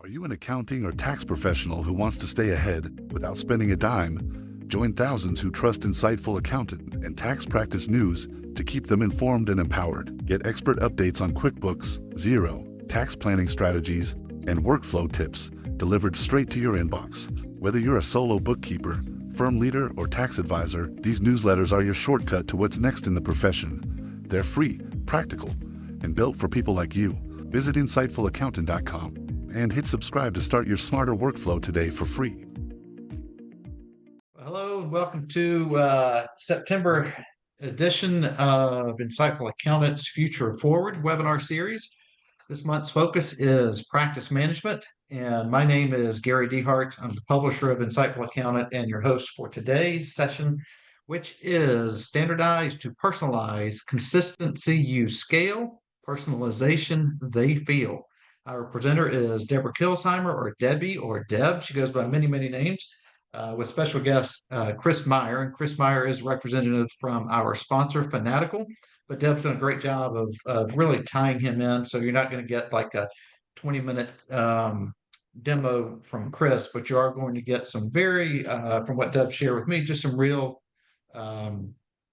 Are you an accounting or tax professional who wants to stay ahead without spending a dime? Join thousands who trust insightful accountant and tax practice news to keep them informed and empowered. Get expert updates on QuickBooks, Zero, tax planning strategies, and workflow tips delivered straight to your inbox. Whether you're a solo bookkeeper, firm leader, or tax advisor, these newsletters are your shortcut to what's next in the profession. They're free, practical, and built for people like you. Visit insightfulaccountant.com and hit subscribe to start your smarter workflow today for free. Hello and welcome to September edition of Insightful Accountant's Future Forward webinar series. This month's focus is practice management, and my name is Gary Dehart. I'm the publisher of Insightful Accountant and your host for today's session, which is Standardize to Personalize, Consistency You Scale, Personalization They Feel. Our presenter is Deborah Kilsheimer, or Debbie, or Deb. She goes by many, many names. With special guest Chris Meyer. And Chris Meyer is representative from our sponsor, Finatical. But Deb's done a great job of really tying him in. So you're not going to get like a 20-minute demo from Chris, but you are going to get some very, from what Deb shared with me, just some real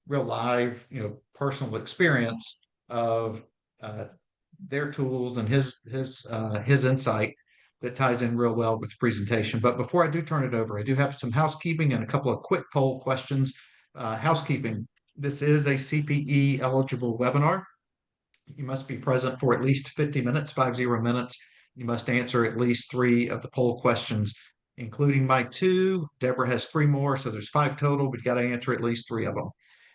live, personal experience of their tools and his insight that ties in real well with the presentation. But before I do turn it over, I do have some housekeeping and a couple of quick poll questions. Housekeeping: this is a CPE eligible webinar. You must be present for at least 50 minutes, 50 minutes. You must answer at least 3 of the poll questions, including my 2. Deborah has 3 more, so there's 5 total, but you got to answer at least 3 of them.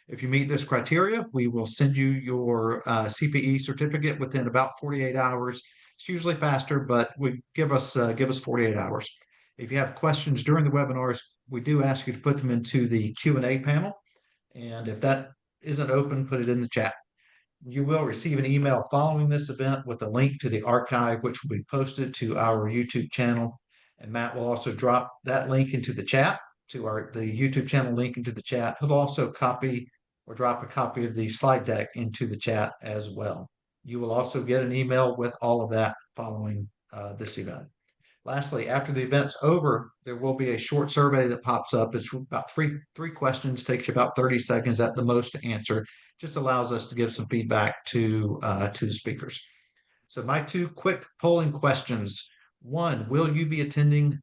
If you meet this criteria, we will send you your CPE certificate within about 48 hours. It's usually faster, but give us 48 hours. If you have questions during the webinars, we do ask you to put them into the Q&A panel. And if that isn't open, put it in the chat. You will receive an email following this event with a link to the archive, which will be posted to our YouTube channel. And Matt will also drop that link into the chat, to the YouTube channel link into the chat. He'll also copy or drop a copy of the slide deck into the chat as well. You will also get an email with all of that following this event. Lastly, after the event's over, there will be a short survey that pops up. It's about three questions, takes you about 30 seconds at the most to answer. Just allows us to give some feedback to the speakers. So my 2 quick polling questions. 1, will you be attending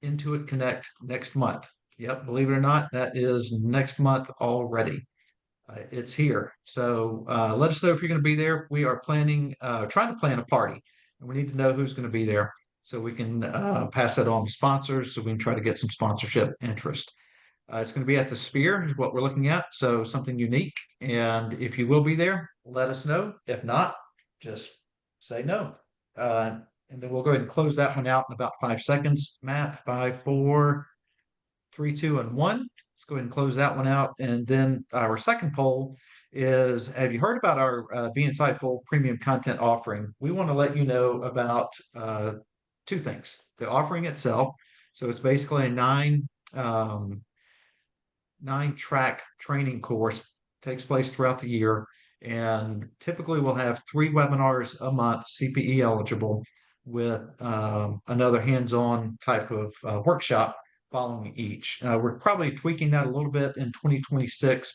Intuit Connect next month? Yep, believe it or not, that is next month already. It's here. So let us know if you're going to be there. We are trying to plan a party, and we need to know who's going to be there so we can pass that on to sponsors, so we can try to get some sponsorship interest. It's going to be at the Sphere is what we're looking at, so something unique. And if you will be there, let us know. If not, just say no. And then we'll go ahead and close that one out in about 5 seconds. Matt, 5, 4, 3, 2, and 1. Let's go ahead and close that one out. And then our second poll is, have you heard about our Be Insightful premium content offering? We want to let you know about 2 things. The offering itself. So it's basically a 9-track training course, takes place throughout the year. And typically we'll have 3 webinars a month, CPE eligible, with another hands-on type of workshop following each. We're probably tweaking that a little bit in 2026.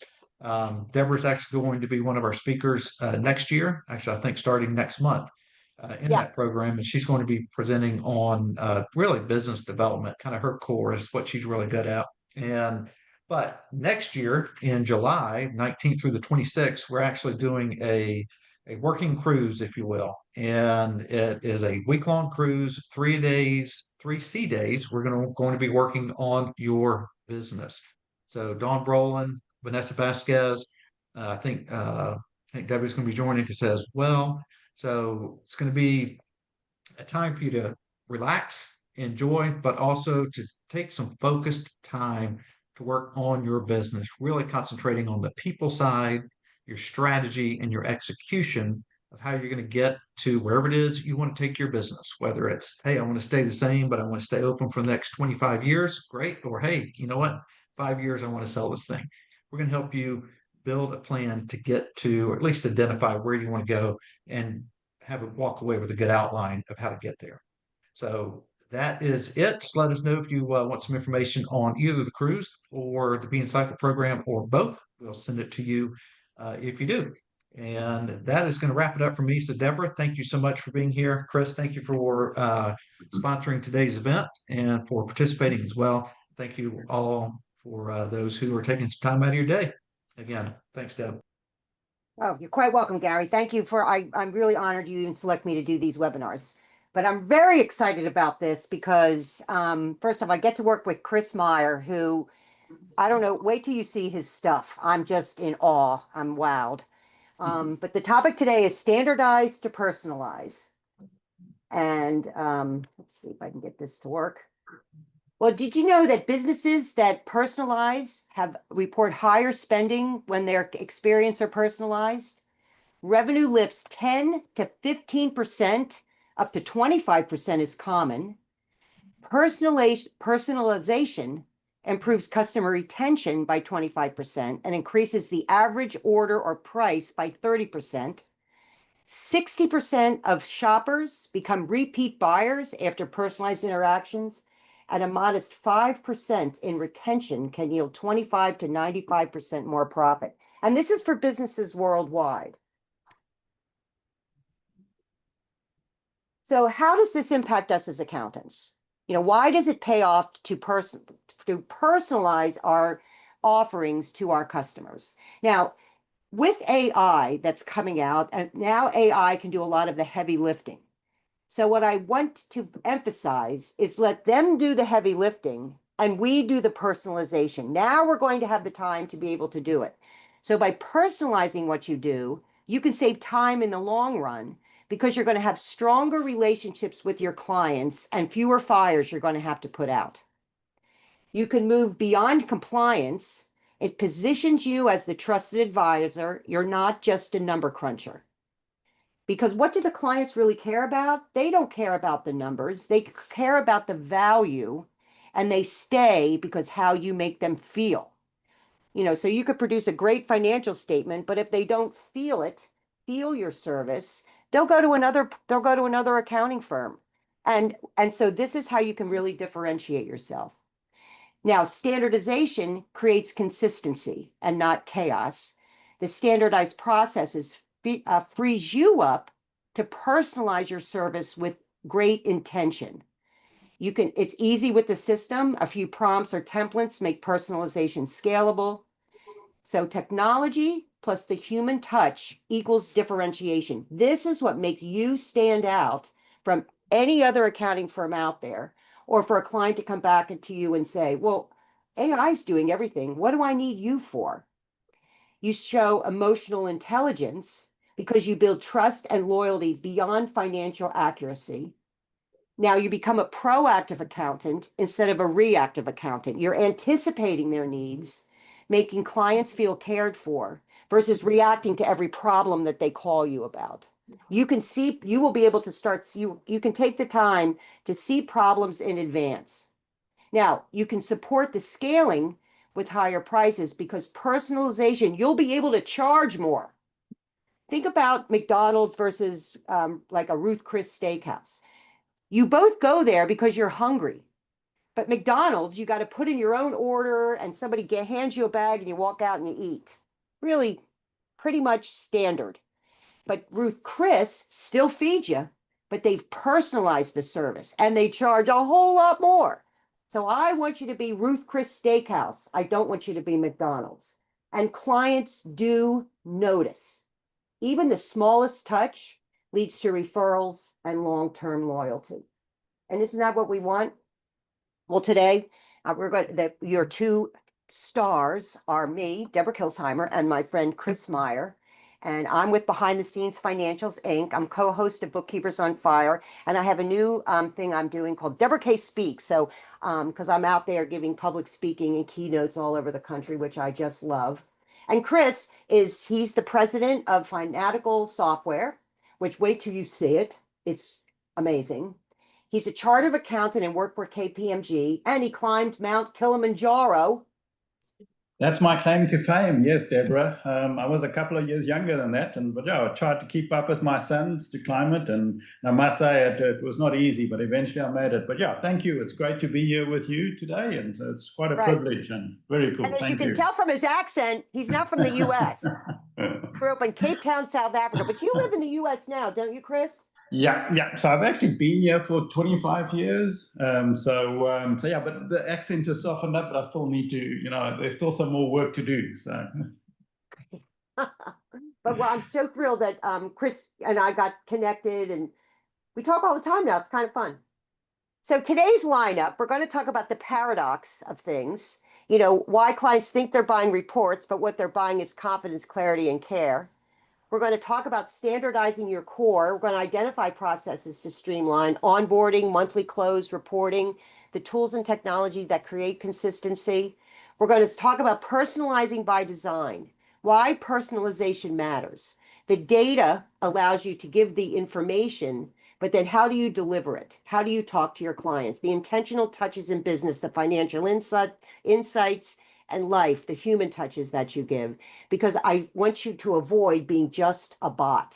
Deborah's actually going to be one of our speakers next year, actually, I think starting next month in that program. And she's going to be presenting on really business development, kind of her core is what she's really good at. But next year in July 19th through the 26th, we're actually doing a working cruise, if you will. And it is a week-long cruise, 3 days, 3 sea days. We're going to be working on your business. So Dawn Brolin, Vanessa Vasquez, I think Debbie's going to be joining us as well. So it's going to be a time for you to relax, enjoy, but also to take some focused time to work on your business, really concentrating on the people side, your strategy, and your execution of how you're going to get to wherever it is you want to take your business. Whether it's, hey, I want to stay the same, but I want to stay open for the next 25 years, great. Or, hey, you know what? 5 years, I want to sell this thing. We're going to help you build a plan to get to, or at least identify where you want to go and have it walk away with a good outline of how to get there. So that is it. Just let us know if you want some information on either the cruise or the Be Insightful program or both. We'll send it to you if you do. And that is going to wrap it up for me. So, Deborah, thank you so much for being here. Chris, thank you for sponsoring today's event and for participating as well. Thank you all for those who are taking some time out of your day. Again, thanks, Deb. Oh, you're quite welcome, Gary. Thank you for, I'm really honored you even select me to do these webinars. But I'm very excited about this because, first off, I get to work with Chris Meyer, who, I don't know, wait till you see his stuff. I'm just in awe. I'm wowed. But the topic today is standardize to personalize. And let's see if I can get this to work. Well, did you know that businesses that personalize report higher spending when their experience are personalized? Revenue lifts 10 to 15%, up to 25% is common. Personalization improves customer retention by 25% and increases the average order or price by 30%. 60% of shoppers become repeat buyers after personalized interactions, and a modest 5% in retention can yield 25 to 95% more profit. And this is for businesses worldwide. So how does this impact us as accountants? Why does it pay off to personalize our offerings to our customers? Now, with AI that's coming out, and now AI can do a lot of the heavy lifting. So what I want to emphasize is let them do the heavy lifting and we do the personalization. Now we're going to have the time to be able to do it. So by personalizing what you do, you can save time in the long run because you're going to have stronger relationships with your clients and fewer fires you're going to have to put out. You can move beyond compliance. It positions you as the trusted advisor. You're not just a number cruncher. Because what do the clients really care about? They don't care about the numbers. They care about the value, and they stay because how you make them feel. So you could produce a great financial statement, but if they don't feel your service, they'll go to another accounting firm. And so this is how you can really differentiate yourself. Now, standardization creates consistency and not chaos. The standardized processes frees you up to personalize your service with great intention. It's easy with the system. A few prompts or templates make personalization scalable. So technology plus the human touch equals differentiation. This is what makes you stand out from any other accounting firm out there, or for a client to come back to you and say, well, AI is doing everything. What do I need you for? You show emotional intelligence because you build trust and loyalty beyond financial accuracy. Now you become a proactive accountant instead of a reactive accountant. You're anticipating their needs, making clients feel cared for versus reacting to every problem that they call you about. You will be able to you can take the time to see problems in advance. Now, you can support the scaling with higher prices because personalization, you'll be able to charge more. Think about McDonald's versus like a Ruth Chris Steakhouse. You both go there because you're hungry. But McDonald's, you got to put in your own order and somebody hands you a bag and you walk out and you eat. Really, pretty much standard. But Ruth Chris still feeds you, but they've personalized the service and they charge a whole lot more. So I want you to be Ruth Chris Steakhouse. I don't want you to be McDonald's. And clients do notice. Even the smallest touch leads to referrals and long-term loyalty. And isn't that what we want? Well, today, your two stars are me, Deborah Kilsheimer, and my friend Chris Meyer. And I'm with Behind the Scenes Financials, Inc. I'm co-host of Bookkeepers on Fire. And I have a new thing I'm doing called Deborah K Speaks. So, because I'm out there giving public speaking and keynotes all over the country, which I just love. And Chris he's the president of Finatical Software, which wait till you see it. It's amazing. He's a chartered accountant and worked for KPMG, and he climbed Mount Kilimanjaro. That's my claim to fame. Yes, Deborah. I was a couple of years younger than that, but yeah, I tried to keep up with my sons to climb it, and I must say it was not easy, but eventually I made it. But yeah, thank you. It's great to be here with you today, and so it's quite a privilege and very cool. And as you Thank can tell from his accent, he's not from the U.S. Grew up in Cape Town, South Africa, but you live in the U.S. now, don't you, Chris? Yeah. So I've actually been here for 25 years. So yeah, but the accent is softened up, but I still need to, there's still some more work to do. So. But well, I'm so thrilled that Chris and I got connected, and we talk all the time now. It's kind of fun. So today's lineup, we're going to talk about the paradox of things. Why clients think they're buying reports, but what they're buying is confidence, clarity, and care. We're going to talk about standardizing your core. We're going to identify processes to streamline onboarding, monthly close, reporting, the tools and technology that create consistency. We're going to talk about personalizing by design, why personalization matters. The data allows you to give the information, but then how do you deliver it? How do you talk to your clients? The intentional touches in business, the financial insights, and life, the human touches that you give, because I want you to avoid being just a bot.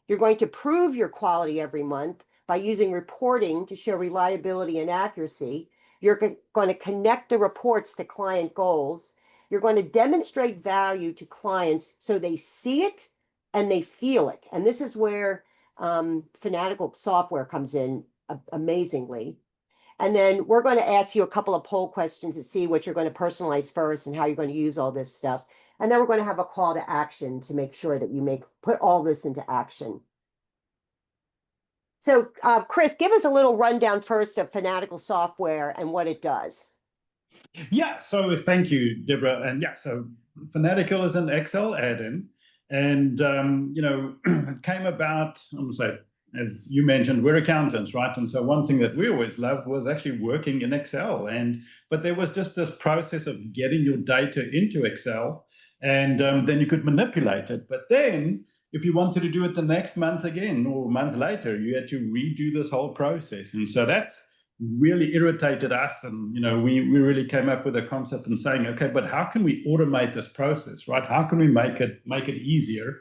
You're going to prove your quality every month by using reporting to show reliability and accuracy. You're going to connect the reports to client goals. You're going to demonstrate value to clients so they see it and they feel it. And this is where Finatical software comes in amazingly. And then we're going to ask you a couple of poll questions to see what you're going to personalize first and how you're going to use all this stuff. And then we're going to have a call to action to make sure that you put all this into action. So Chris, give us a little rundown first of Finatical software and what it does. Yeah, so thank you, Deborah. And yeah, so Finatical is an Excel add-in. And, it came about, I'm going to say, as you mentioned, we're accountants, right? And so one thing that we always loved was actually working in Excel. But there was just this process of getting your data into Excel, and then you could manipulate it. But then if you wanted to do it the next month again or a month later, you had to redo this whole process. And so that's really irritated us. And, we really came up with a concept and saying, okay, but how can we automate this process, right? How can we make it easier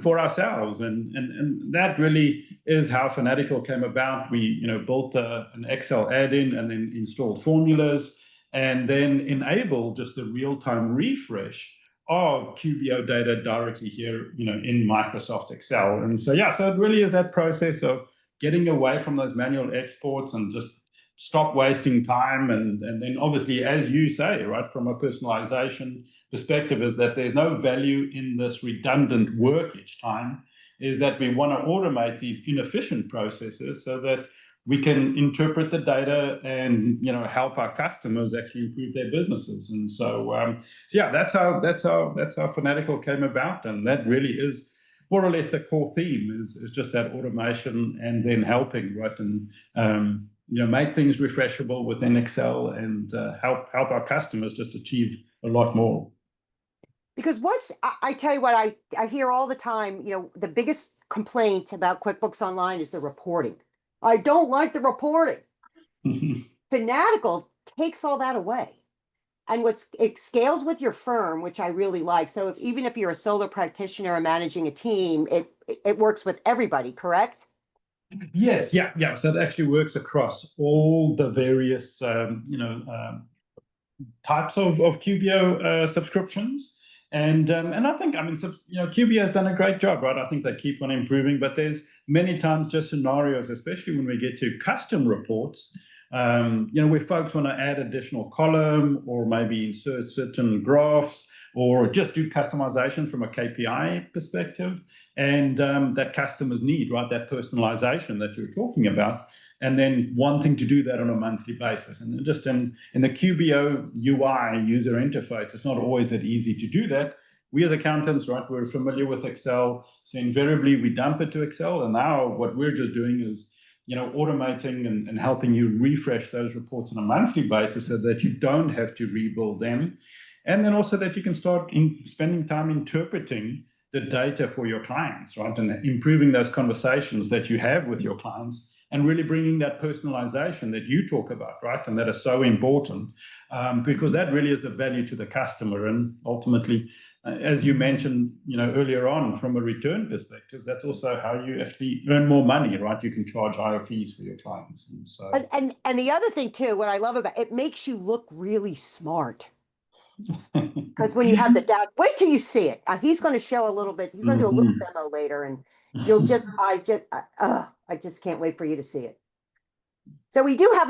for ourselves? And that really is how Finatical came about. We built an Excel add-in and then installed formulas and then enabled just the real-time refresh of QBO data directly here in Microsoft Excel. And so yeah, so it really is that process of getting away from those manual exports and just stop wasting time. And then obviously, as you say, right, from a personalization perspective, is that there's no value in this redundant work each time, is that we want to automate these inefficient processes so that we can interpret the data and help our customers actually improve their businesses. And so yeah, that's how Finatical came about, and that really is more or less the core theme is just that automation and then helping, right, and make things refreshable within Excel and help our customers just achieve a lot more. Because I tell you what, I hear all the time, the biggest complaint about QuickBooks Online is the reporting. I don't like the reporting. Finatical takes all that away. And it scales with your firm, which I really like. So even if you're a solo practitioner or managing a team, it works with everybody, correct? Yes, yeah. So it actually works across all the various types of QBO subscriptions. And I think, QBO has done a great job, right? I think they keep on improving, but there's many times just scenarios, especially when we get to custom reports, where folks want to add additional column or maybe insert certain graphs or just do customization from a KPI perspective. And that customers need, right, that personalization that you're talking about, and then wanting to do that on a monthly basis. And just in the QBO UI user interface, it's not always that easy to do that. We as accountants, right, we're familiar with Excel, so invariably we dump it to Excel. And now what we're just doing is, automating and helping you refresh those reports on a monthly basis so that you don't have to rebuild them. And then also that you can start spending time interpreting the data for your clients, right, and improving those conversations that you have with your clients and really bringing that personalization that you talk about, right? And that is so important, because that really is the value to the customer. And ultimately, as you mentioned, earlier on, from a return perspective, that's also how you actually earn more money, right? You can charge higher fees for your clients. And so, and the other thing too, what I love about it, makes you look really smart. Because when you have the doubt, wait till you see it. He's going to show a little bit. He's going to do a little demo later, and you'll just, I just can't wait for you to see it. So we do have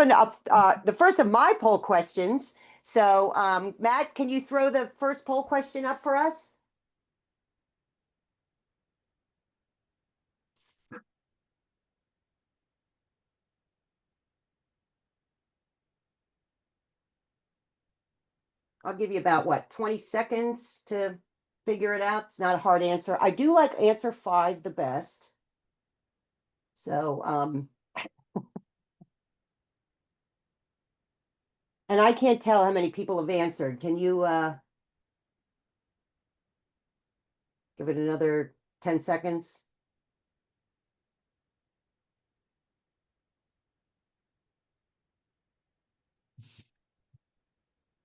the first of my poll questions. So Matt, can you throw the first poll question up for us? I'll give you about, what, 20 seconds to figure it out. It's not a hard answer. I do like answer 5 the best. So, and I can't tell how many people have answered. Can you give it another 10 seconds?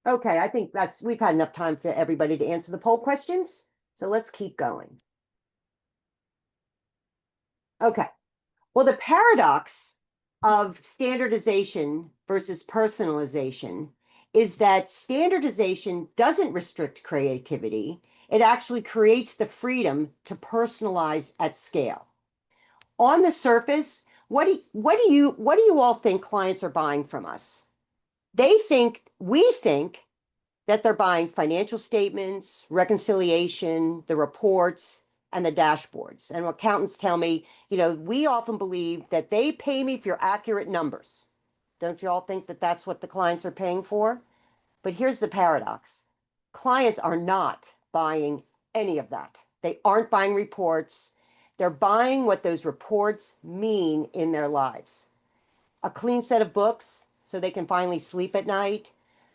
Okay, I think we've had enough time for everybody to answer the poll questions. So let's keep going. Okay. Well, the paradox of standardization versus personalization is that standardization doesn't restrict creativity. It actually creates the freedom to personalize at scale. On the surface, what do you all think clients are buying from us? We think that they're buying financial statements, reconciliation, the reports, and the dashboards. And accountants tell me, we often believe that they pay me for accurate numbers. Don't you all think that that's what the clients are paying for? But here's the paradox. Clients are not buying any of that. They aren't buying reports. They're buying what those reports mean in their lives. A clean set of books so they can finally sleep at night.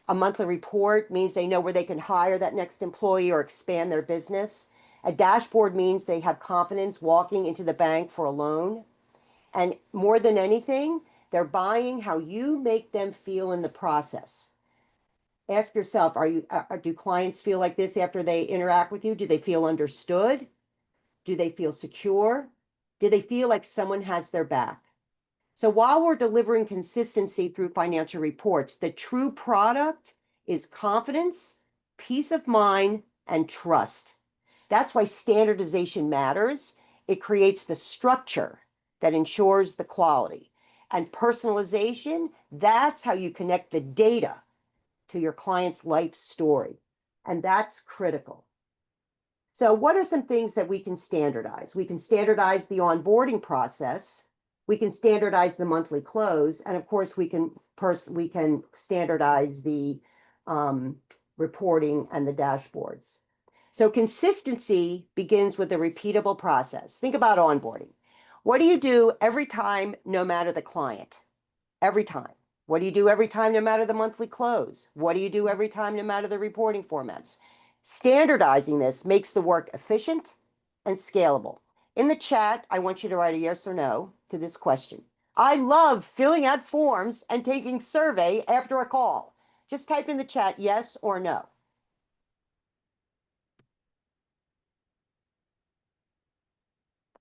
A monthly report means they know where they can hire that next employee or expand their business. A dashboard means they have confidence walking into the bank for a loan. And more than anything, they're buying how you make them feel in the process. Ask yourself, do clients feel like this after they interact with you? Do they feel understood? Do they feel secure? Do they feel like someone has their back? So while we're delivering consistency through financial reports, the true product is confidence, peace of mind, and trust. That's why standardization matters. It creates the structure that ensures the quality. And personalization, that's how you connect the data to your client's life story. And that's critical. So what are some things that we can standardize? We can standardize the onboarding process. We can standardize the monthly close, and of course, we can standardize the reporting and the dashboards. So consistency begins with a repeatable process. Think about onboarding. What do you do every time, no matter the client? Every time. What do you do every time, no matter the monthly close? What do you do every time, no matter the reporting formats? Standardizing this makes the work efficient and scalable. In the chat, I want you to write a yes or no to this question. I love filling out forms and taking survey after a call. Just type in the chat yes or no.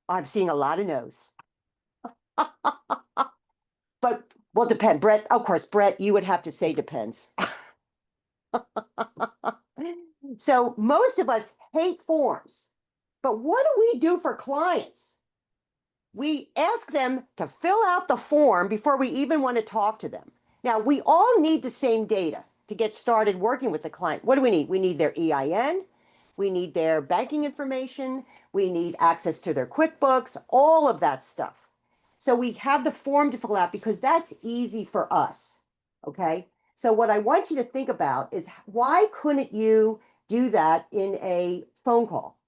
I'm seeing a lot of no's. But, well, depend. Brett, of course, Brett, you would have to say depends. So most of us hate forms. But what do we do for clients? We ask them to fill out the form before we even want to talk to them. Now, we all need the same data to get started working with the client. What do we need? We need their EIN. We need their banking information. We need access to their QuickBooks, all of that stuff. So we have the form to fill out because that's easy for us, okay? So what I want you to think about is, why couldn't you do that in a phone call?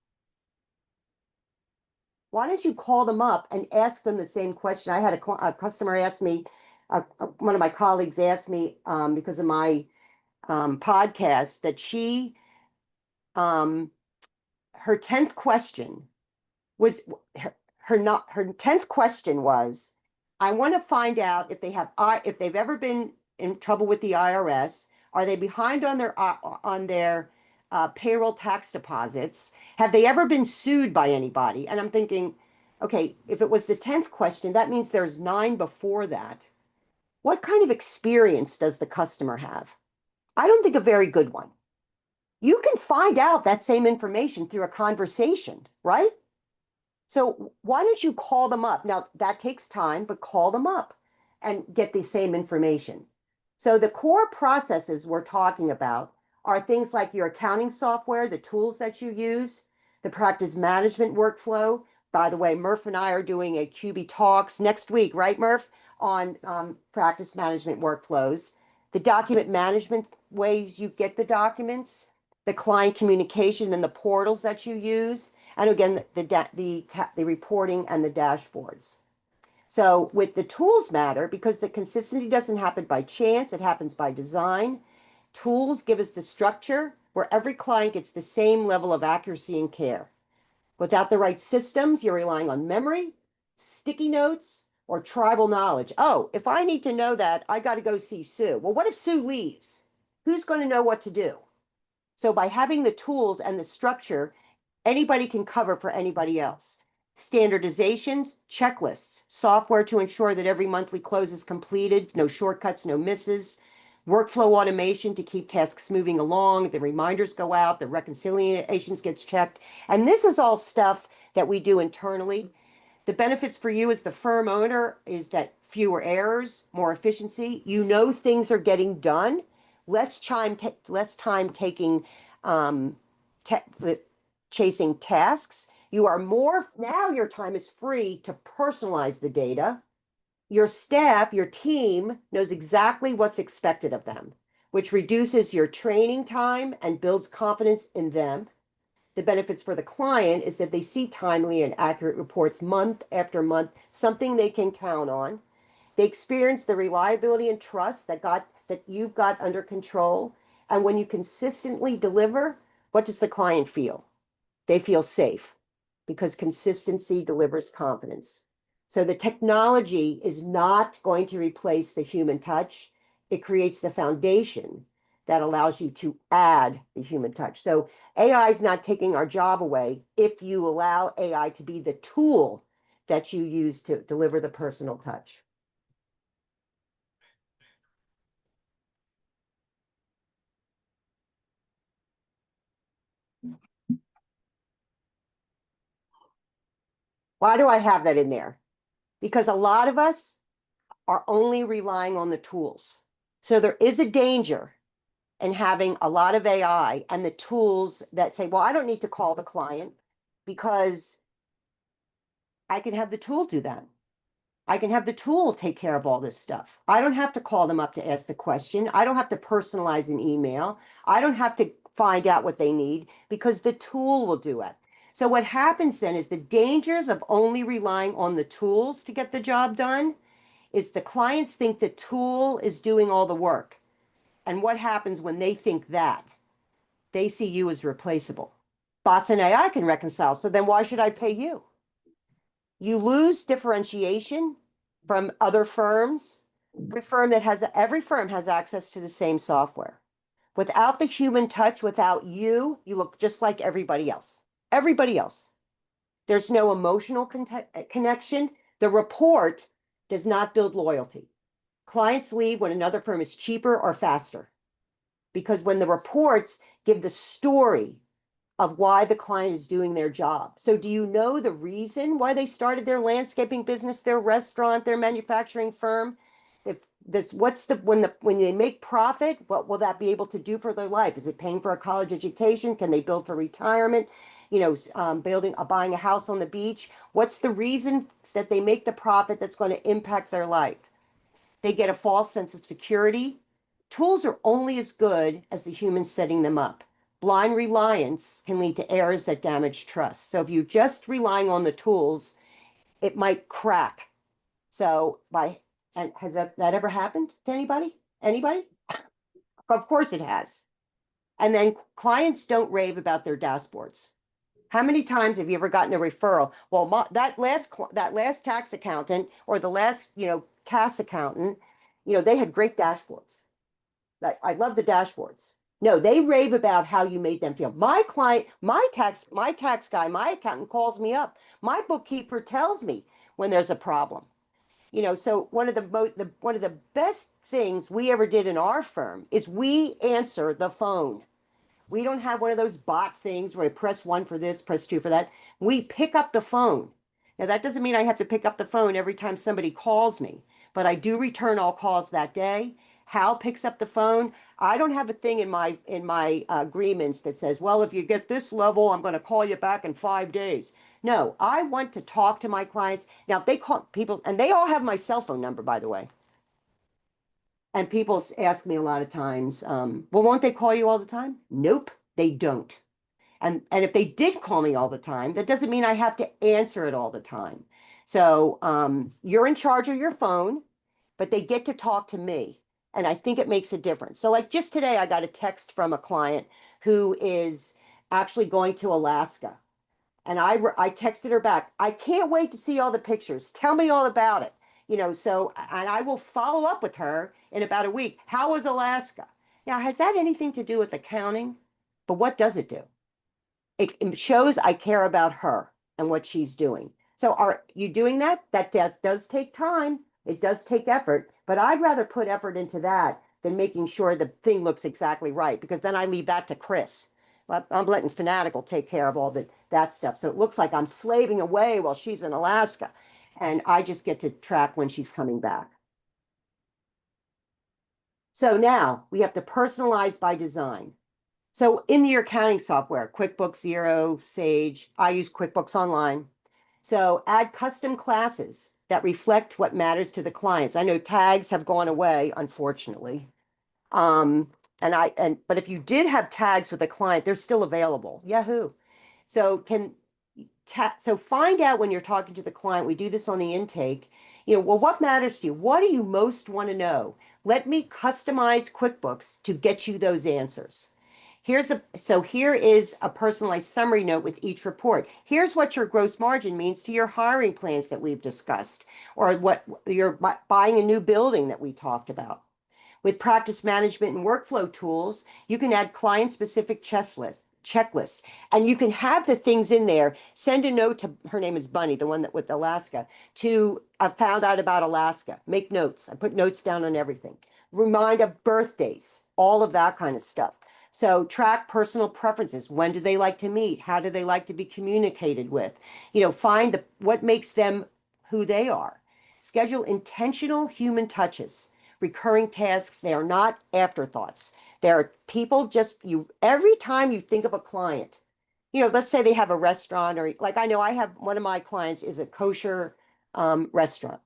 Why don't you call them up and ask them the same question? I had a customer ask me, one of my colleagues asked me, because of my podcast, that her 10th question was, her 10th question was, I want to find out if if they've ever been in trouble with the IRS. Are they behind on their payroll tax deposits? Have they ever been sued by anybody? And I'm thinking, okay, if it was the 10th question, that means there's 9 before that. What kind of experience does the customer have? I don't think a very good one. You can find out that same information through a conversation, right? So why don't you call them up? Now, that takes time, but call them up and get the same information. So the core processes we're talking about are things like your accounting software, the tools that you use, the practice management workflow. By the way, Murph and I are doing a QB Talks next week, right, Murph, on practice management workflows, the document management ways you get the documents, the client communication and the portals that you use, and again, the reporting and the dashboards. So with the tools matter because the consistency doesn't happen by chance, it happens by design. Tools give us the structure where every client gets the same level of accuracy and care. Without the right systems, you're relying on memory, sticky notes, or tribal knowledge. Oh, if I need to know that, I got to go see Sue. Well, what if Sue leaves? Who's going to know what to do? So by having the tools and the structure, anybody can cover for anybody else. Standardizations, checklists, software to ensure that every monthly close is completed, no shortcuts, no misses, workflow automation to keep tasks moving along, the reminders go out, the reconciliations gets checked. And this is all stuff that we do internally. The benefits for you as the firm owner is that fewer errors, more efficiency. You know things are getting done, less time taking chasing tasks. You are more, now your time is free to personalize the data. Your staff, your team knows exactly what's expected of them, which reduces your training time and builds confidence in them. The benefits for the client is that they see timely and accurate reports month after month, something they can count on. They experience the reliability and trust that you've got under control. And when you consistently deliver, what does the client feel? They feel safe because consistency delivers confidence. So the technology is not going to replace the human touch. It creates the foundation that allows you to add the human touch. So AI is not taking our job away if you allow AI to be the tool that you use to deliver the personal touch. Why do I have that in there? Because a lot of us are only relying on the tools. So there is a danger in having a lot of AI and the tools that say, well, I don't need to call the client because I can have the tool do that. I can have the tool take care of all this stuff. I don't have to call them up to ask the question. I don't have to personalize an email. I don't have to find out what they need because the tool will do it. So what happens then is the dangers of only relying on the tools to get the job done is the clients think the tool is doing all the work. And what happens when they think that? They see you as replaceable. Bots and AI can reconcile, so then why should I pay you? You lose differentiation from other firms. Every firm has access to the same software. Without the human touch, without you, you look just like everybody else. Everybody else. There's no emotional connection. The report does not build loyalty. Clients leave when another firm is cheaper or faster. Because when the reports give the story of why the client is doing their job. So do you know the reason why they started their landscaping business, their restaurant, their manufacturing firm? If this, when they make profit, what will that be able to do for their life? Is it paying for a college education? Can they build for retirement? You know, buying a house on the beach. What's the reason that they make the profit that's going to impact their life? They get a false sense of security. Tools are only as good as the humans setting them up. Blind reliance can lead to errors that damage trust. So if you're just relying on the tools, it might crack. So has that ever happened to anybody? Anybody? Of course it has. And then clients don't rave about their dashboards. How many times have you ever gotten a referral? Well, that last tax accountant or the last, CAS accountant, they had great dashboards. Like, I love the dashboards. No, they rave about how you made them feel. My client, my tax guy, my accountant calls me up. My bookkeeper tells me when there's a problem. So one of the best things we ever did in our firm is we answer the phone. We don't have one of those bot things where I press 1 for this, press 2 for that. We pick up the phone. Now, that doesn't mean I have to pick up the phone every time somebody calls me, but I do return all calls that day. Hal picks up the phone. I don't have a thing in my agreements that says, well, if you get this level, I'm going to call you back in 5 days. No, I want to talk to my clients. Now, if they call people, and they all have my cell phone number, by the way. And people ask me a lot of times, well, won't they call you all the time? Nope, they don't. And if they did call me all the time, that doesn't mean I have to answer it all the time. So you're in charge of your phone, but they get to talk to me. And I think it makes a difference. So like just today, I got a text from a client who is actually going to Alaska. And I texted her back, I can't wait to see all the pictures. Tell me all about it. And I will follow up with her in about a week. How was Alaska? Now, has that anything to do with accounting? But what does it do? It shows I care about her and what she's doing. So are you doing that? That does take time. It does take effort, but I'd rather put effort into that than making sure the thing looks exactly right, because then I leave that to Chris. But I'm letting Finatical take care of all that stuff. So it looks like I'm slaving away while she's in Alaska, and I just get to track when she's coming back. So now we have to personalize by design. So in your accounting software, QuickBooks Zero, Sage, I use QuickBooks Online. So add custom classes that reflect what matters to the clients. I know tags have gone away, unfortunately. But if you did have tags with a client, they're still available. Yahoo. So find out when you're talking to the client. We do this on the intake. Well, what matters to you? What do you most want to know? Let me customize QuickBooks to get you those answers. Here is a personalized summary note with each report. Here's what your gross margin means to your hiring plans that we've discussed, or what you're buying a new building that we talked about. With practice management and workflow tools, you can add client-specific checklists, and you can have the things in there. Send a note to, her name is Bunny, the one that with Alaska, I found out about Alaska. Make notes. I put notes down on everything. Remind of birthdays, all of that kind of stuff. So track personal preferences. When do they like to meet? How do they like to be communicated with? Find what makes them who they are. Schedule intentional human touches, recurring tasks. They are not afterthoughts. There are people every time you think of a client, let's say they have a restaurant, or like I know I have one of my clients is a kosher restaurant.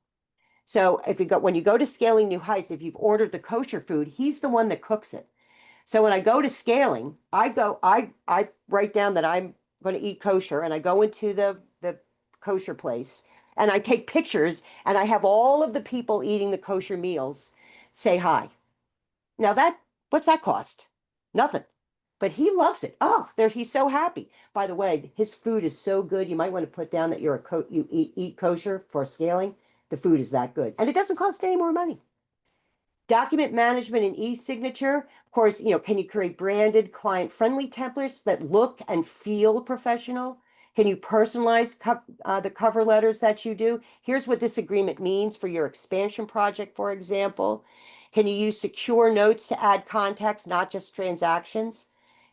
So when you go to Scaling New Heights, if you've ordered the kosher food, he's the one that cooks it. So when I go to scaling, I write down that I'm going to eat kosher, and I go into the kosher place and I take pictures, and I have all of the people eating the kosher meals say hi. Now what's that cost? Nothing. But he loves it. Oh, he's so happy. By the way, his food is so good. You might want to put down that you eat kosher for scaling. The food is that good, and it doesn't cost any more money. Document management and e-signature. Of course, can you create branded, client-friendly templates that look and feel professional? Can you personalize the cover letters that you do? Here's what this agreement means for your expansion project, for example. Can you use secure notes to add context, not just transactions?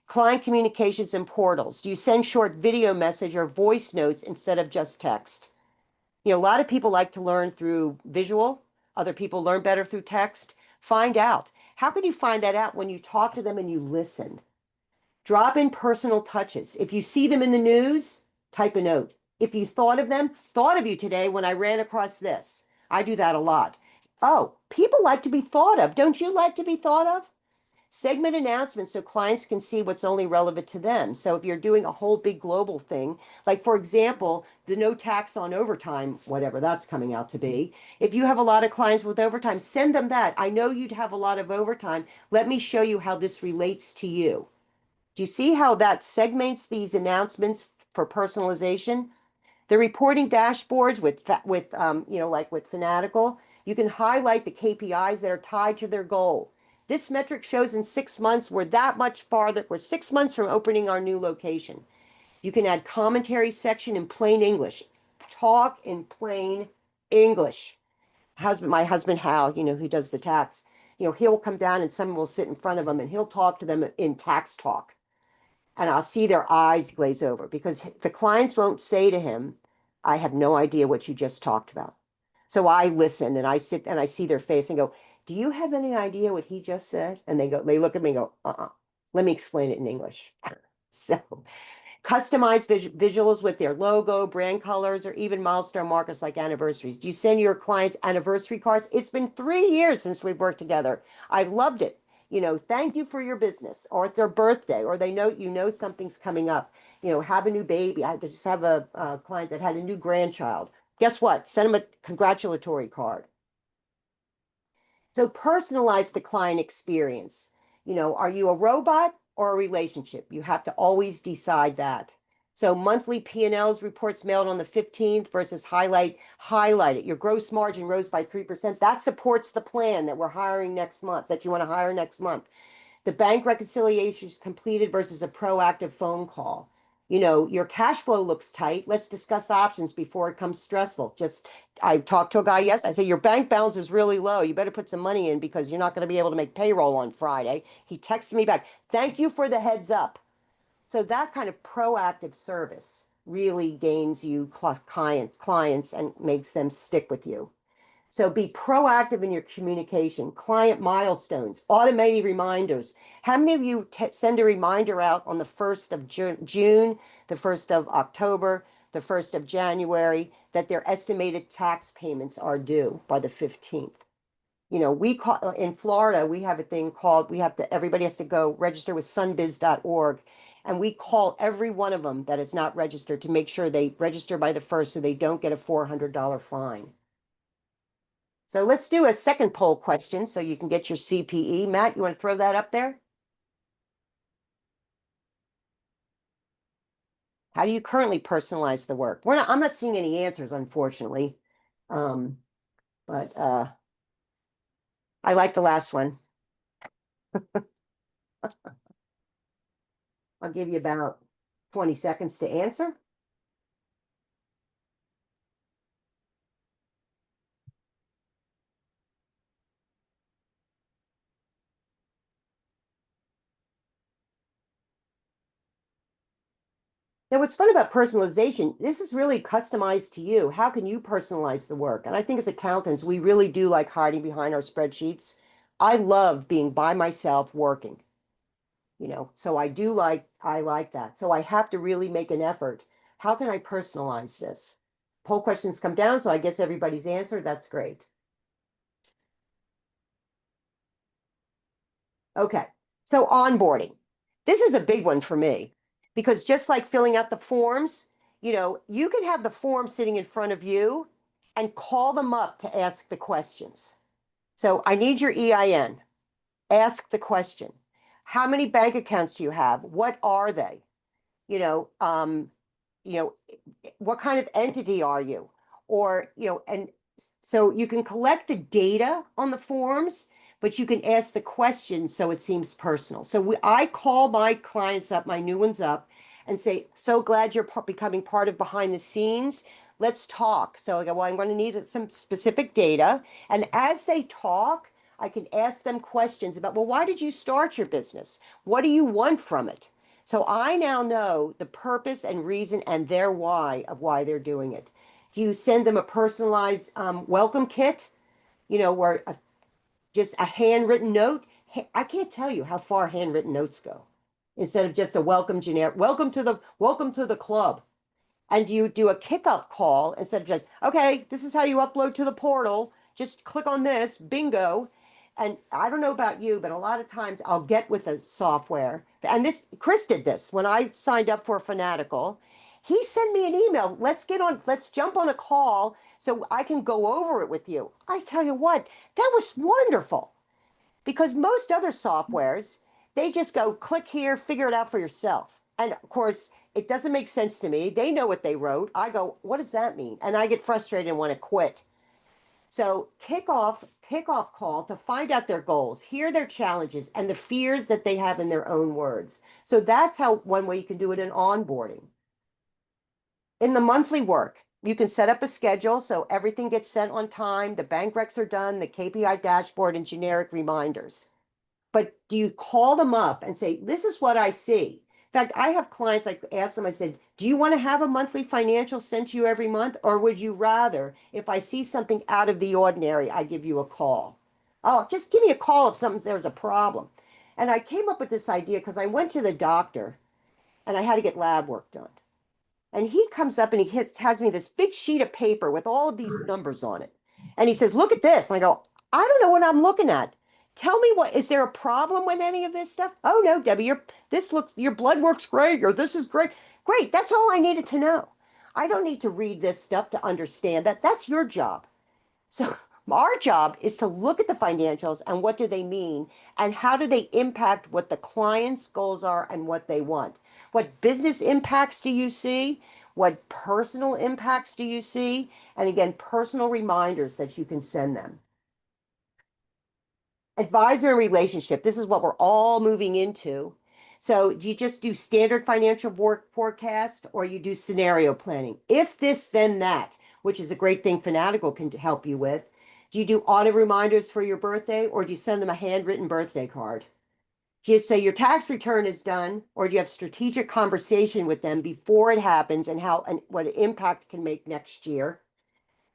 Client communications and portals. Do you send short video message or voice notes instead of just text? A lot of people like to learn through visual. Other people learn better through text. Find out. How can you find that out? When you talk to them and you listen. Drop in personal touches. If you see them in the news, type a note. If you thought of you today when I ran across this. I do that a lot. Oh, people like to be thought of. Don't you like to be thought of? Segment announcements so clients can see what's only relevant to them. So if you're doing a whole big global thing, like for example, the no tax on overtime, whatever that's coming out to be. If you have a lot of clients with overtime, send them that. I know you'd have a lot of overtime. Let me show you how this relates to you. Do you see how that segments these announcements for personalization. The reporting dashboards with like with Finatical, you can highlight the KPIs that are tied to their goal. This metric shows in 6 months we're that much farther. We're 6 months from opening our new location. You can add commentary section in plain English. Talk in plain English. My husband Hal, who does the tax, he'll come down and someone will sit in front of him and he'll talk to them in tax talk. And I'll see their eyes glaze over because the clients won't say to him, I have no idea what you just talked about. So I listen and I sit and I see their face and go, do you have any idea what he just said? And they look at me and go, let me explain it in English. So customize visuals with their logo, brand colors, or even milestone markers like anniversaries. Do you send your clients anniversary cards? It's been 3 years since we've worked together. I've loved it. Thank you for your business, or it's their birthday, or they know something's coming up. Have a new baby. I just have a client that had a new grandchild. Guess what? Send them a congratulatory card. So personalize the client experience. Are you a robot or a relationship? You have to always decide that. So monthly P&Ls reports mailed on the 15th versus highlight it. Your gross margin rose by 3%. That supports the plan that we're hiring next month, that you want to hire next month. The bank reconciliation is completed versus a proactive phone call. Your cash flow looks tight. Let's discuss options before it becomes stressful. I talked to a guy yesterday. I said, your bank balance is really low. You better put some money in because you're not going to be able to make payroll on Friday. He texted me back, thank you for the heads up. So that kind of proactive service really gains you clients and makes them stick with you. So be proactive in your communication, client milestones, automated reminders. How many of you send a reminder out on the 1st of June, the 1st of October, the 1st of January, that their estimated tax payments are due by the 15th? We call in Florida, we have a thing called, everybody has to go register with sunbiz.org. And we call every one of them that is not registered to make sure they register by the 1st so they don't get a $400 fine. So let's do a second poll question so you can get your CPE. Matt, you want to throw that up there? How do you currently personalize the work? I'm not seeing any answers, unfortunately. But I like the last one. I'll give you about 20 seconds to answer. Now, what's fun about personalization, this is really customized to you. How can you personalize the work? And I think as accountants, we really do like hiding behind our spreadsheets. I love being by myself working, so I like that. So I have to really make an effort. How can I personalize this? Poll questions come down, so I guess everybody's answered. That's great. Okay, so onboarding. This is a big one for me because just like filling out the forms, you can have the form sitting in front of you and call them up to ask the questions. So I need your EIN. Ask the question. How many bank accounts do you have? What are they? What kind of entity are you? Or, and so you can collect the data on the forms, but you can ask the questions so it seems personal. So I call my clients up, my new ones up, and say, so glad you're becoming part of behind the scenes. Let's talk. So I go, well, I'm going to need some specific data. And as they talk, I can ask them questions about, well, why did you start your business? What do you want from it? So I now know the purpose and reason and their why of why they're doing it. Do you send them a personalized welcome kit? Where just a handwritten note? I can't tell you how far handwritten notes go. Instead of just a welcome welcome to the club. And you do a kickoff call instead of just, okay, this is how you upload to the portal. Just click on this, bingo. And I don't know about you, but a lot of times I'll get with a software. And Chris did this when I signed up for Finatical. He sent me an email. Let's jump on a call so I can go over it with you. I tell you what, that was wonderful. Because most other softwares, they just go click here, figure it out for yourself. And of course, it doesn't make sense to me. They know what they wrote. I go, what does that mean? And I get frustrated and want to quit. So kickoff call to find out their goals, hear their challenges and the fears that they have in their own words. So that's how one way you can do it in onboarding. In the monthly work, you can set up a schedule so everything gets sent on time, the bank recs are done, the KPI dashboard and generic reminders. But do you call them up and say, this is what I see? In fact, I have clients, I ask them, I said, do you want to have a monthly financial sent to you every month? Or would you rather, if I see something out of the ordinary, I give you a call? Oh, just give me a call if there's a problem. And I came up with this idea because I went to the doctor and I had to get lab work done. And he comes up and he has me this big sheet of paper with all of these numbers on it. And he says, look at this. And I go, I don't know what I'm looking at. Tell me is there a problem with any of this stuff? Oh no, Debbie, your blood works great, or this is great. Great, that's all I needed to know. I don't need to read this stuff to understand that. That's your job. So our job is to look at the financials and what do they mean and how do they impact what the client's goals are and what they want. What business impacts do you see? What personal impacts do you see? And again, personal reminders that you can send them. Advisor and relationship. This is what we're all moving into. So do you just do standard financial forecast or you do scenario planning? If this, then that, which is a great thing Finatical can help you with. Do you do auto reminders for your birthday or do you send them a handwritten birthday card? Do you say your tax return is done or do you have strategic conversation with them before it happens and what impact it can make next year?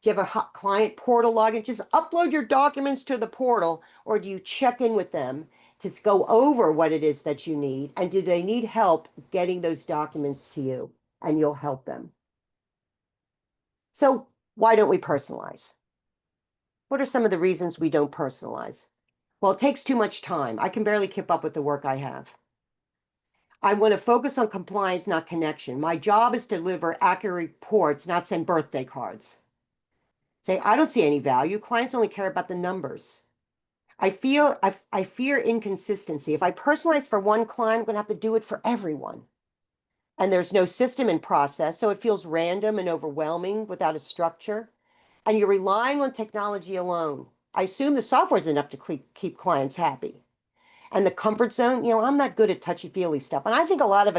Do you have a client portal login? Just upload your documents to the portal, or do you check in with them to go over what it is that you need? And do they need help getting those documents to you? And you'll help them. So why don't we personalize? What are some of the reasons we don't personalize? Well, it takes too much time. I can barely keep up with the work I have. I want to focus on compliance, not connection. My job is to deliver accurate reports, not send birthday cards. Say, I don't see any value. Clients only care about the numbers. I fear inconsistency. If I personalize for one client, I'm going to have to do it for everyone. And there's no system and process, so it feels random and overwhelming without a structure. And you're relying on technology alone. I assume the software is enough to keep clients happy. And the comfort zone, I'm not good at touchy-feely stuff. And I think a lot of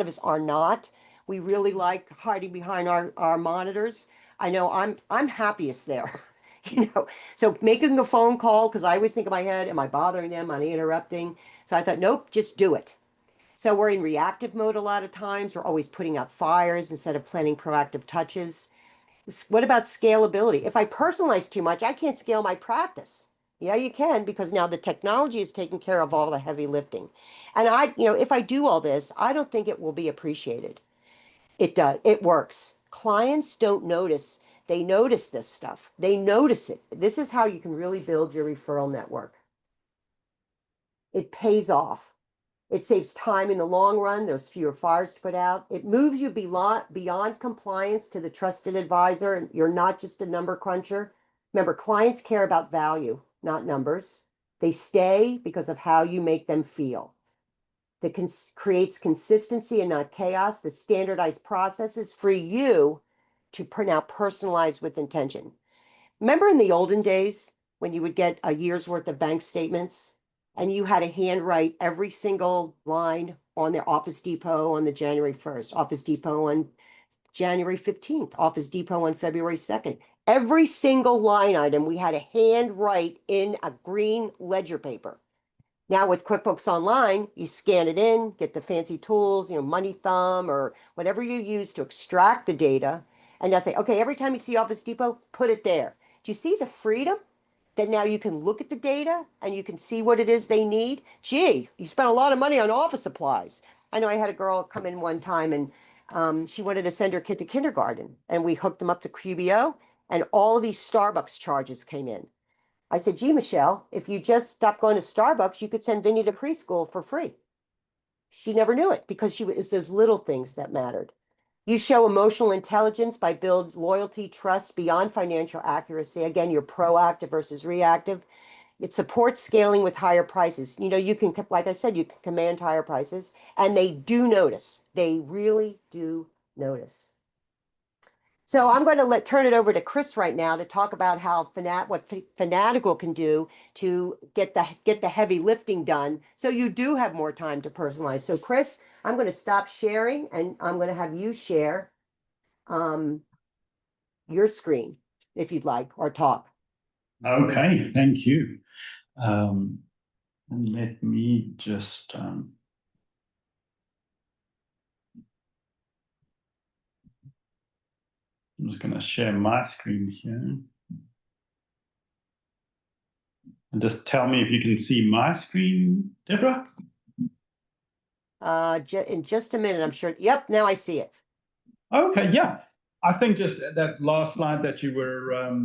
us are not. We really like hiding behind our monitors. I know I'm happiest there, So making a phone call, because I always think in my head, am I bothering them? Am I interrupting? So I thought, nope, just do it. So we're in reactive mode a lot of times. We're always putting out fires instead of planning proactive touches. What about scalability? If I personalize too much, I can't scale my practice. Yeah, you can, because now the technology is taking care of all the heavy lifting. And if I do all this, I don't think it will be appreciated. It does. It works. Clients don't notice. They notice this stuff. They notice it. This is how you can really build your referral network. It pays off. It saves time in the long run. There's fewer fires to put out. It moves you beyond compliance to the trusted advisor. You're not just a number cruncher. Remember, clients care about value, not numbers. They stay because of how you make them feel. That creates consistency and not chaos. The standardized processes for you to now personalize with intention. Remember in the olden days when you would get a year's worth of bank statements and you had to handwrite every single line on their Office Depot on the January 1st, Office Depot on January 15th, Office Depot on February 2nd. Every single line item we had to handwrite in a green ledger paper. Now with QuickBooks Online, you scan it in, get the fancy tools, Money Thumb or whatever you use to extract the data. And now say, okay, every time you see Office Depot, put it there. Do you see the freedom that now you can look at the data and you can see what it is they need? Gee, you spent a lot of money on office supplies. I know I had a girl come in one time and she wanted to send her kid to kindergarten and we hooked them up to QBO and all of these Starbucks charges came in. I said, gee, Michelle, if you just stopped going to Starbucks, you could send Vinny to preschool for free. She never knew it because it's those little things that mattered. You show emotional intelligence by build loyalty, trust beyond financial accuracy. Again, you're proactive versus reactive. It supports scaling with higher prices. You know, you can, like I said, you can command higher prices, and they do notice. They really do notice. So I'm going to turn it over to Chris right now to talk about how what Finatical can do to get the heavy lifting done, so you do have more time to personalize. So Chris, I'm going to stop sharing, and I'm going to have you share your screen if you'd like, or talk. Okay, thank you. And let me just I'm just going to share my screen here. And just tell me if you can see my screen, Deborah. In just a minute, I'm sure. Yep, now I see it. Okay, yeah. I think just that last slide that you were,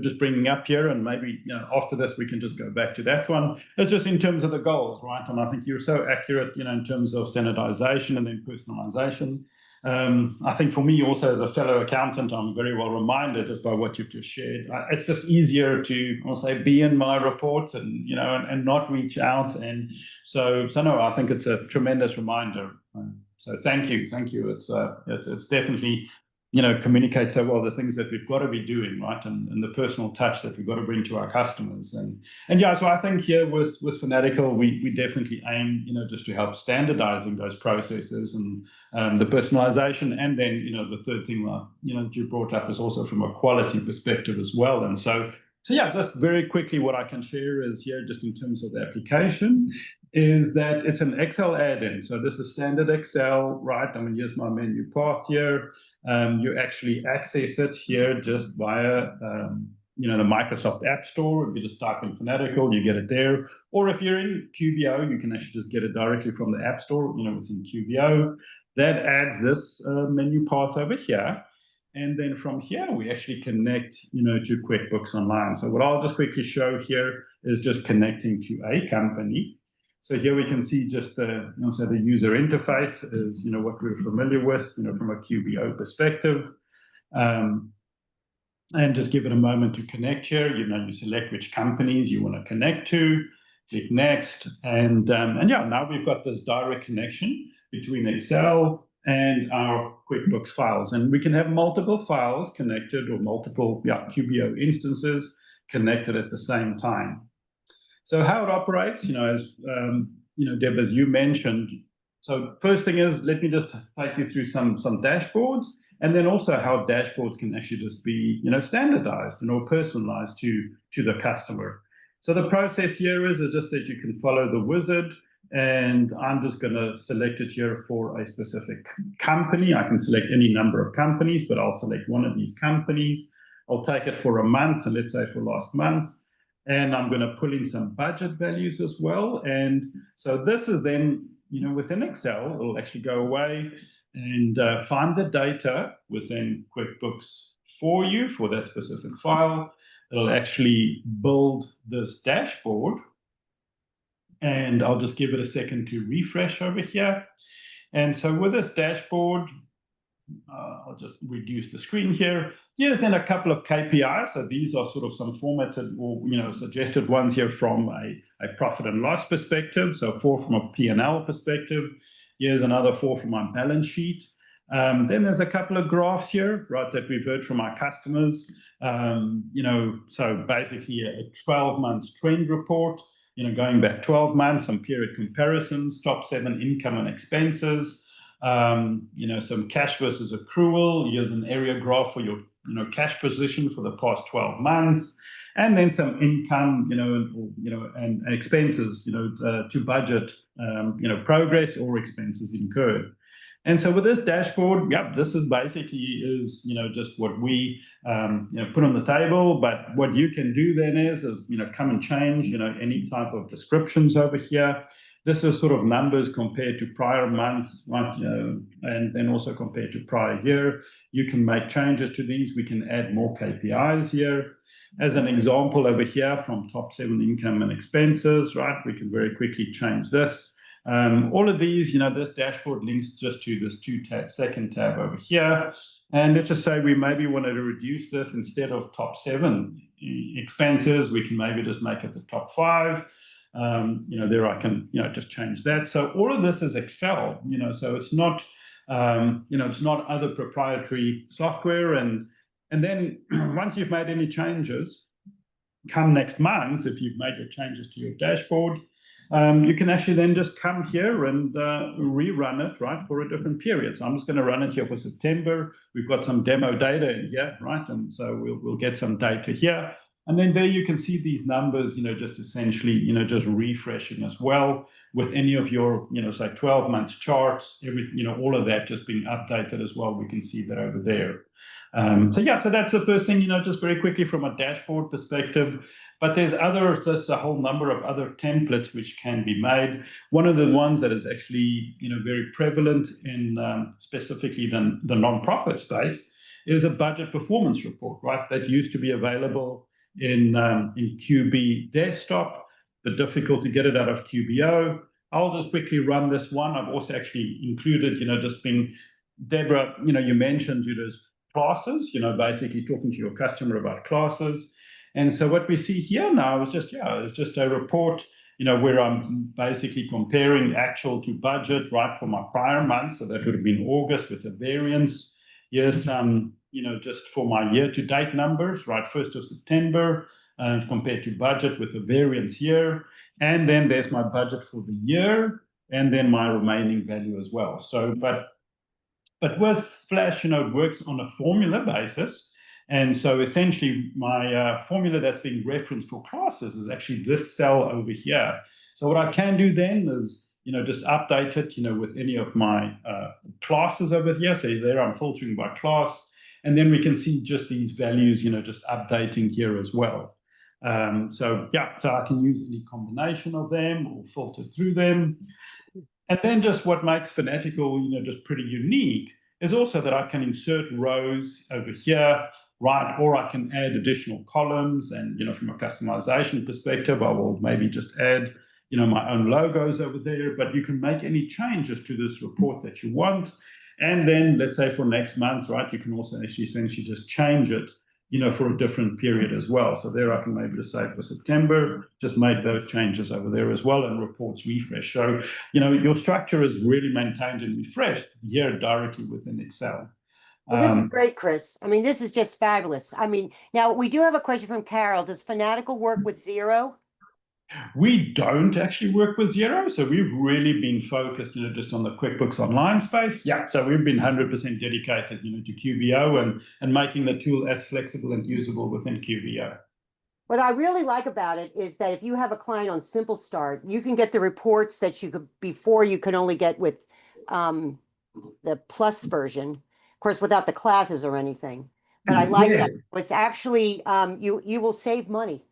just bringing up here, and maybe, after this we can just go back to that one. It's just in terms of the goals, right? And I think you're so accurate, in terms of standardization and then personalization. I think for me also as a fellow accountant, I'm very well reminded just by what you've just shared. It's just easier to, I'll say, be in my reports and, and not reach out. And so no, I think it's a tremendous reminder. So thank you. It's definitely, communicate so well the things that we've got to be doing, right, and the personal touch that we've got to bring to our customers, and yeah. So I think here with Finatical, we definitely aim, just to help standardizing those processes and the personalization, and then the third thing that you brought up is also from a quality perspective as well, and so yeah. Just very quickly, what I can share is here, just in terms of the application, is that it's an Excel add-in. So this is standard Excel, right? I mean, here's my menu path here. You actually access it here just via, the Microsoft App Store. If you just type in Finatical, you get it there. Or if you're in QBO, you can actually just get it directly from the App Store, within QBO. That adds this menu path over here. And then from here, we actually connect, to QuickBooks Online. So what I'll just quickly show here is just connecting to a company. So here we can see just the, the user interface is, what we're familiar with, from a QBO perspective. And just give it a moment to connect here. You select which companies you want to connect to, click next. And yeah, now we've got this direct connection between Excel and our QuickBooks files. And we can have multiple files connected, or multiple QBO instances connected at the same time. So how it operates, as Deb, as you mentioned. So first thing is, let me just take you through some dashboards, and then also how dashboards can actually just be, standardized or personalized to the customer. So the process here is just that you can follow the wizard, and I'm just going to select it here for a specific company. I can select any number of companies, but I'll select one of these companies. I'll take it for a month, and let's say for last month. And I'm going to pull in some budget values as well. And so this is then, within Excel, it'll actually go away and find the data within QuickBooks for you for that specific file. It'll actually build this dashboard. And I'll just give it a second to refresh over here. And so with this dashboard, I'll just reduce the screen here. Here's then a couple of KPIs. So these are sort of some formatted or suggested ones here from a profit and loss perspective. So 4 from a P&L perspective. Here's another 4 from our balance sheet. Then there's a couple of graphs here, right, that we've heard from our customers. So basically a 12 months trend report. Going back 12 months, some period comparisons, top 7 income and expenses. Some cash versus accrual. Here's an area graph for your, cash position for the past 12 months, and then some income, and expenses, to budget, progress or expenses incurred. And so with this dashboard, this is basically just what we, put on the table. But what you can do then is come and change, any type of descriptions over here. This is sort of numbers compared to prior months, right? And then also compared to prior year. You can make changes to these. We can add more KPIs here. As an example over here from top 7 income and expenses, right? We can very quickly change this. All of these, this dashboard links just to this second tab over here. And let's just say we maybe wanted to reduce this instead of top 7 expenses, we can maybe just make it the top 5. There I can, just change that. So all of this is Excel, so it's not, it's not other proprietary software. And then once you've made any changes, come next month, if you've made your changes to your dashboard, you can actually then just come here and rerun it, right, for a different period. So I'm just going to run it here for September. We've got some demo data in here, right? And so we'll get some data here. And then there you can see these numbers, just essentially, just refreshing as well with any of your, say 12 months charts, all of that just being updated as well. We can see that over there. So that's the first thing, just very quickly from a dashboard perspective. But there's just a whole number of other templates which can be made. One of the ones that is actually, very prevalent in specifically the nonprofit space is a budget performance report, right? That used to be available in QB desktop, but difficult to get it out of QBO. I'll just quickly run this one. I've also actually included, just being, Deborah, you mentioned, there's classes, basically talking to your customer about classes. And so what we see here now is just a report, where I'm basically comparing actual to budget, right, for my prior month. So that would have been August with a variance. Here's just for my year-to-date numbers, right, 1st of September, compared to budget with a variance here. And then there's my budget for the year, and then my remaining value as well. So, but with Flash, it works on a formula basis. And so essentially my formula that's being referenced for classes is actually this cell over here. So what I can do then is, just update it, with any of my classes over here. So there I'm filtering by class. And then we can see just these values, just updating here as well. So I can use any combination of them or filter through them. And then just what makes Finatical, just pretty unique is also that I can insert rows over here, right? Or I can add additional columns. And, from a customization perspective, I will maybe just add, my own logos over there. But you can make any changes to this report that you want. And then let's say for next month, right, you can also actually essentially just change it, for a different period as well. So there I can maybe just say for September, just make those changes over there as well, and reports refresh. So, your structure is really maintained and refreshed here directly within Excel. Well, this is great, Chris. I mean, this is just fabulous. I mean, now we do have a question from Carol. Does Finatical work with Xero? We don't actually work with Xero, so we've really been focused, just on the QuickBooks Online space. Yeah, so we've been 100% dedicated, to QBO and making the tool as flexible and usable within QBO. What I really like about it is that if you have a client on Simple Start, you can get the reports that you could before you could only get with the Plus version, of course, without the classes or anything. But I like that. It's actually you will save money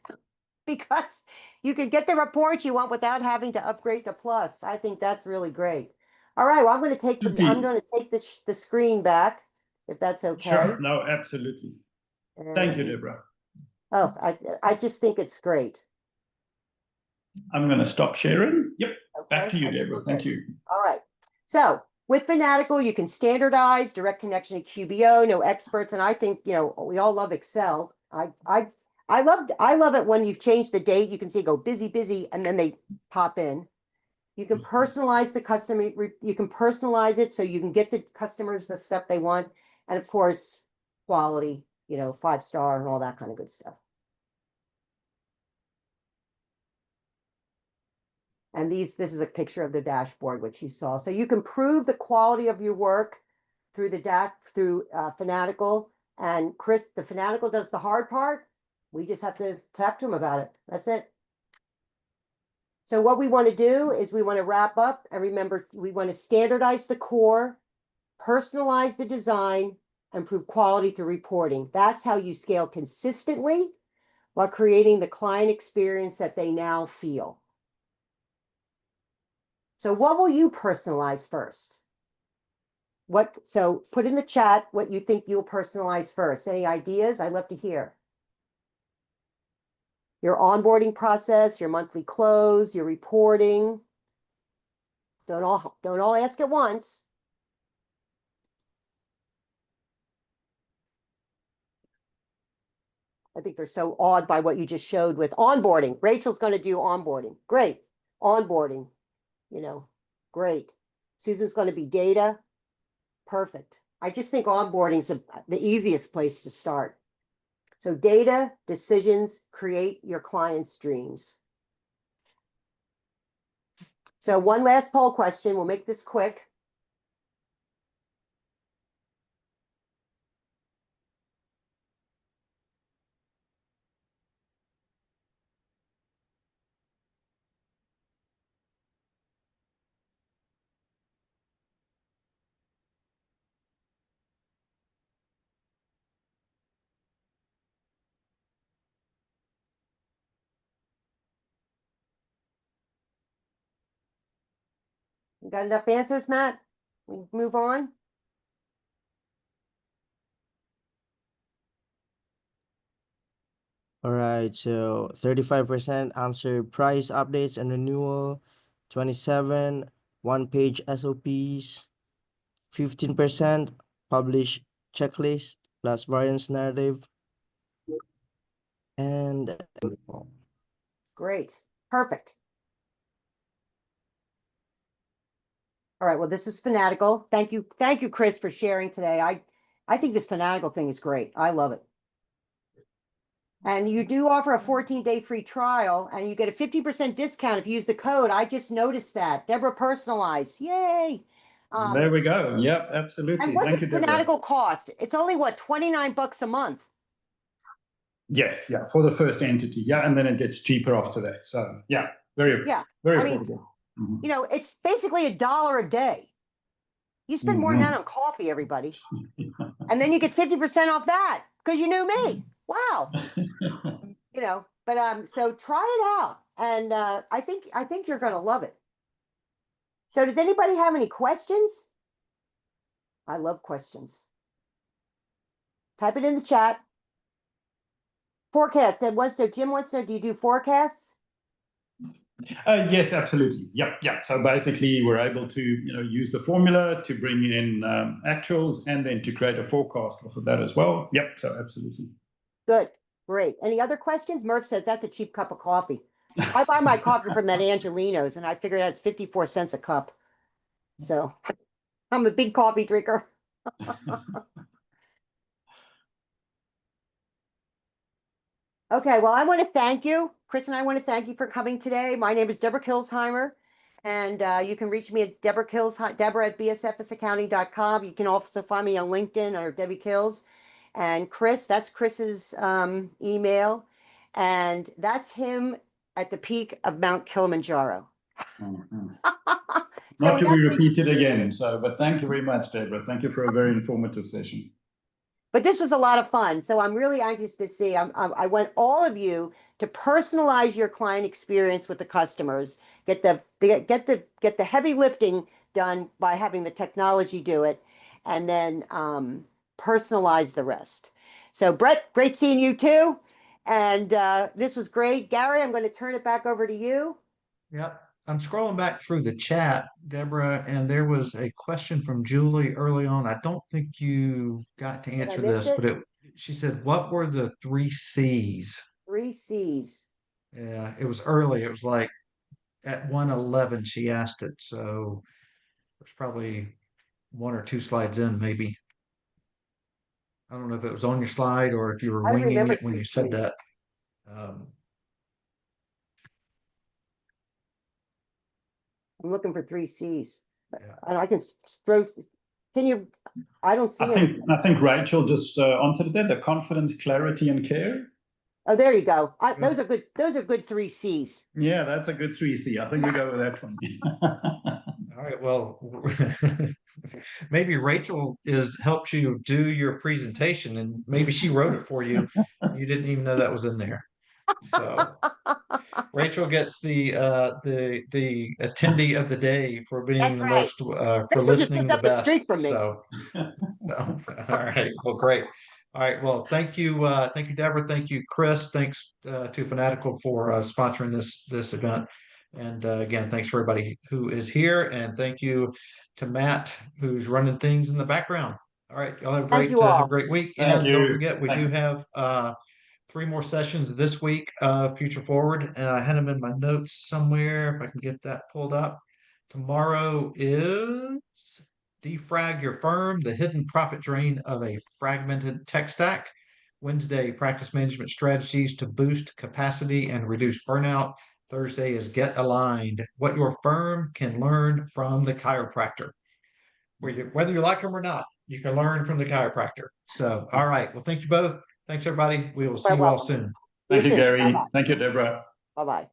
because you can get the reports you want without having to upgrade to Plus. I think that's really great. All right, well, I'm going to take the screen back, if that's okay. Sure. No, absolutely. Thank you, Deborah. Oh, I just think it's great. I'm going to stop sharing. Yep. Okay. Back to you, Deborah. Thank you. All right. So with Finatical, you can standardize, direct connection to QBO, no experts, and I think we all love Excel. I love it when you've changed the date. You can see go busy, and then they pop in. You can personalize the customer. You can personalize it so you can get the customers the stuff they want, and of course, quality. 5-star and all that kind of good stuff. And this is a picture of the dashboard, which you saw. So you can prove the quality of your work through Finatical. And Chris, the Finatical does the hard part. We just have to talk to them about it. That's it. So what we want to do is we want to wrap up, and remember, we want to standardize the core, personalize the design, and improve quality through reporting. That's how you scale consistently while creating the client experience that they now feel. So what will you personalize first? So put in the chat what you think you'll personalize first. Any ideas? I'd love to hear. Your onboarding process, your monthly close, your reporting. Don't all ask at once. I think they're so awed by what you just showed with onboarding. Rachel's going to do onboarding. Great. Onboarding, great. Susan's going to be data. Perfect. I just think onboarding is the easiest place to start. So data, decisions, create your client's dreams. So one last poll question. We'll make this quick. You got enough answers, Matt? We move on. All right, so 35% answer price updates and renewal, 27 one-page SOPs, 15% publish checklist plus variance narrative, and Great. Perfect. All right. Well, this is Fanatical. Thank you. Thank you, Chris, for sharing today. I think this Fanatical thing is great. I love it. And you do offer a 14-day free trial, and you get a 50% discount if you use the code. I just noticed that. Deborah Personalized. Yay. There we go. Yep, absolutely. And what Thank does you, Deborah. Fanatical cost? It's only what, $29 a month? Yes, yeah, for the first entity. Yeah, and then it gets cheaper after that. So yeah, very affordable. It's basically $1 a day. You spend more than that on coffee, everybody. And then you get 50% off that because you knew me. Wow. So try it out. And I think you're going to love it. So does anybody have any questions? I love questions. Type it in the chat. Forecast. Jim wants to know, do you do forecasts? Yes, absolutely. Yep. So basically, we're able to use the formula to bring in actuals and then to create a forecast off of that as well. Yep. So absolutely. Good. Great. Any other questions? Murph says that's a cheap cup of coffee. I buy my coffee from that Angelino's, and I figured that's 54 cents a cup. So I'm a big coffee drinker. Okay, well, I want to thank you. Chris and I want to thank you for coming today. My name is Deborah Kilsheimer, and you can reach me at Deborah at bsfsaccounting.com. You can also find me on LinkedIn or Debbie Kills. And Chris, that's Chris's email. And that's him at the peak of Mount Kilimanjaro. Not to be repeated again. But thank you very much, Deborah. Thank you for a very informative session. But this was a lot of fun. So I'm really anxious to see. I want all of you to personalize your client experience with the customers. Get the heavy lifting done by having the technology do it, and then personalize the rest. So Brett, great seeing you too. And this was great. Gary, I'm going to turn it back over to you. Yep. I'm scrolling back through the chat, Deborah, and there was a question from Julie early on. I don't think you got to answer this, but she said, what were the 3 C's? 3 C's. Yeah, it was early. It was like at 1:11 she asked it. So it was probably 1 or 2 slides in, maybe. I don't know if it was on your slide or if you were winging it when you said that. I'm looking for 3 C's. Yeah. And I can throw. Can you? I don't see it. I think Rachel just answered that. The confidence, clarity, and care. Oh, there you go. Those are good. Those are good 3 C's. Yeah, that's a good 3C. I think we go with that one. All right. Well, maybe Rachel helped you do your presentation, and maybe she wrote it for you. You didn't even know that was in there. So Rachel gets the attendee of the day for being the most for listening the best. Street from me. So all right. Well, great. All right. Well, thank you, Deborah. Thank you, Chris. Thanks to Fanatical for sponsoring this event. And again, thanks for everybody who is here, and thank you to Matt who's running things in the background. All right, y'all have a great week. And don't forget, we do have 3 more sessions this week, Future Forward. I had them in my notes somewhere, if I can get that pulled up. Tomorrow is Defrag Your Firm, the hidden profit drain of a fragmented tech stack. Wednesday, practice management strategies to boost capacity and reduce burnout. Thursday is Get Aligned, what your firm can learn from the chiropractor. Whether you like them or not, you can learn from the chiropractor. So, all right. Well, thank you both. Thanks, everybody. We will see Quite you all welcome. soon. Thank you, soon. Gary. Bye-bye. Thank you, Deborah. Bye-bye.